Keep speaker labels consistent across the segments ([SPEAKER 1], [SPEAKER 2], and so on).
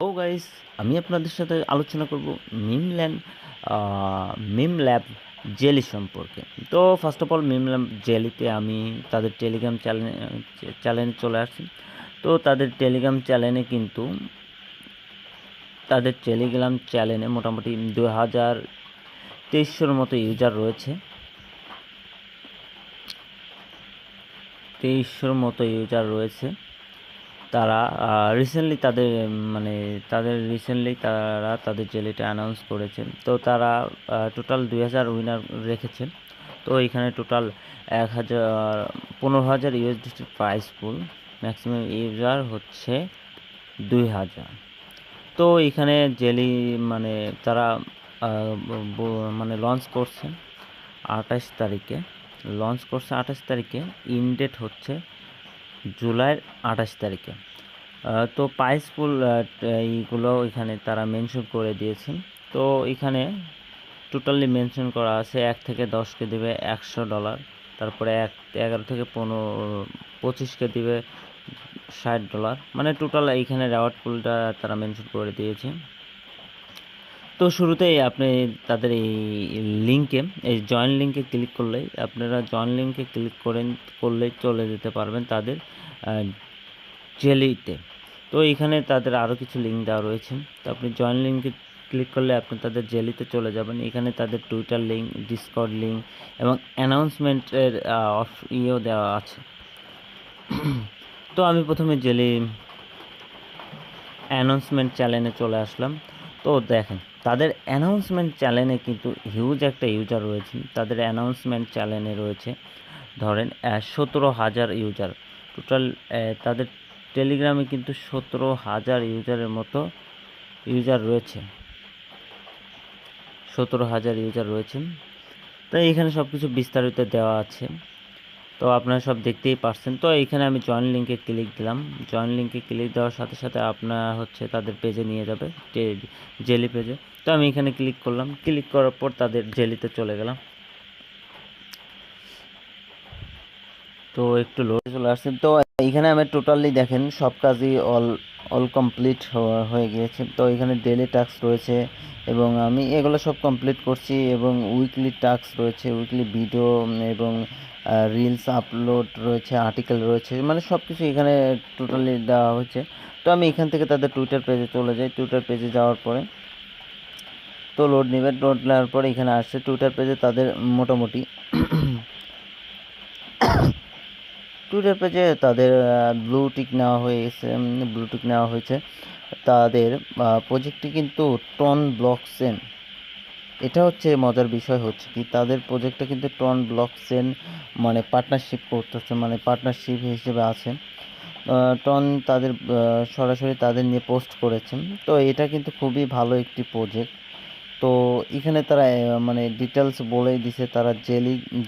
[SPEAKER 1] ও guys, আমি আপনাদের সাথে আলোচনা করব মিমল্যান্ড মিম ল্যাব জেলি সম্পর্কে। তো ফার্স্ট অফ অল মিম ল্যাব জেলিতে আমি তাদের টেলিগ্রাম চ্যানেলে চলে আসছি। তো তাদের টেলিগ্রাম চ্যানেলে মোটামুটি 2300-র মতো ইউজার রয়েছে। 2300-র মতো ইউজার রয়েছে। তারা রিসেন্টলি তারা তাদের জেলিটা অ্যানাউন্স করেছে। তো তারা টোটাল 2000 উইনার রেখেছে। তো এখানে টোটাল 15,000 ইউএসডিটি প্রাইস পুল, ম্যাক্সিমাম ইউজার হচ্ছে 2000। তো এখানে জেলি মানে তারা লঞ্চ করছে 28 তারিখে। ইনডেট হচ্ছে জুলাইয়ের 28 তারিখে। তো প্রাইস পুল এইগুলো এখানে তারা মেনশন করে দিয়েছেন। তো এখানে টোটালি মেনশন করা আছে 1 থেকে 10কে দেবে $100, তারপরে 11 থেকে 25কে দিবে $60। মানে টোটাল এইখানে রেওয়ার্ড পুলটা তারা মেনশন করে দিয়েছে। তো শুরুতেই আপনি তাদের এই জয়েন লিঙ্কে ক্লিক করলেই করলেই চলে যেতে পারবেন তাদের জেলিতে। তো এখানে তাদের আরও কিছু লিঙ্ক দেওয়া রয়েছে। তো আপনি জয়েন লিঙ্কে ক্লিক করলে আপনি তাদের জেলিতে চলে যাবেন। এখানে তাদের টুইটার লিঙ্ক, ডিসকর্ড লিঙ্ক এবং অ্যানাউন্সমেন্টের ইয়েও দেওয়া আছে। তো আমি প্রথমে জেলি অ্যানাউন্সমেন্ট চ্যানেলে চলে আসলাম। তো দেখেন তাদের অ্যানাউন্সমেন্ট চ্যানেলে কিন্তু হিউজ একটা ইউজার রয়েছে। তাদের অ্যানাউন্সমেন্ট চ্যানেলে রয়েছে ধরেন 17,000 ইউজার টোটাল। তাদের টেলিগ্রামে কিন্তু 17,000 ইউজারের মতো ইউজার রয়েছে। 17,000 ইউজার রয়েছে। তো এইখানে সব কিছু বিস্তারিত দেওয়া আছে। তো আপনারা সব দেখতেই পারছেন। তো এইখানে আমি জয়েন লিঙ্কে ক্লিক দিলাম। জয়েন লিঙ্কে ক্লিক দেওয়ার সাথে সাথে আপনার হচ্ছে তাদের পেজে নিয়ে যাবে, জেলি পেজে। তো আমি এখানে ক্লিক করলাম। ক্লিক করার পর তাদের জেলিতে চলে গেলাম। তো একটু লোডে চলে আসছে। তো এইখানে আমি টোটালি দেখেন সব কাজই অল কমপ্লিট হয়ে গিয়েছে। তো এখানে ডেলি টাস্ক রয়েছে এবং আমি এগুলো সব কমপ্লিট করছি এবং উইকলি টাস্ক রয়েছে, উইকলি ভিডিও এবং রিলস আপলোড রয়েছে, আর্টিকেল রয়েছে, মানে সব কিছু এখানে টোটালি দেওয়া হয়েছে। তো আমি এখান থেকে তাদের টুইটার পেজে চলে যাই। টুইটার পেজে যাওয়ার পরে তো লোড নেওয়ার পরে এখানে আসছে টুইটার পেজে তাদের মোটামুটি টুইটার পেজে তাদের ব্লুটিক নেওয়া হয়েছে। তাদের প্রজেক্টটি কিন্তু টন ব্লকচেন। এটা হচ্ছে মজার বিষয়, হচ্ছে কি তাদের প্রজেক্টটা কিন্তু টন ব্লকচেন মানে পার্টনারশিপ করতেছে, মানে পার্টনারশিপ হিসেবে আছে। টন তাদের সরাসরি তাদের নিয়ে পোস্ট করেছেন। তো এটা কিন্তু খুবই ভালো একটি প্রজেক্ট। তো এখানে তারা মানে ডিটেলস বলেই দিছে তারা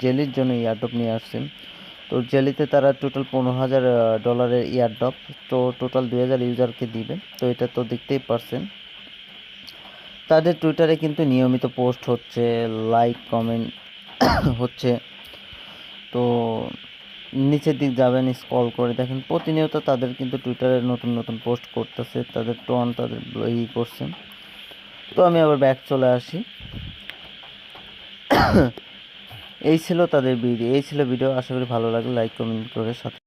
[SPEAKER 1] জেলির জন্য এয়ারড্রপ নিয়ে আসছেন। তো জেলিতে তারা টোটাল $15,000 এয়ারড্রপ, তো টোটাল 2000 ইউজারকে দিবে। তো এটা তো দেখতেই পারছেন। তাদের টুইটারে কিন্তু নিয়মিত পোস্ট হচ্ছে, লাইক কমেন্ট হচ্ছে। তো নিচের দিক যাবেন, স্ক্রল করে দেখেন প্রতিনিয়ত তাদের কিন্তু টুইটারে নতুন নতুন পোস্ট করতেছে, তাদের তাদের করছে। তো আমি আবার ব্যাক চলে আসি। এই ছিল ভিডিও। আশা করি ভালো লাগলে লাইক কমেন্ট করে সাথে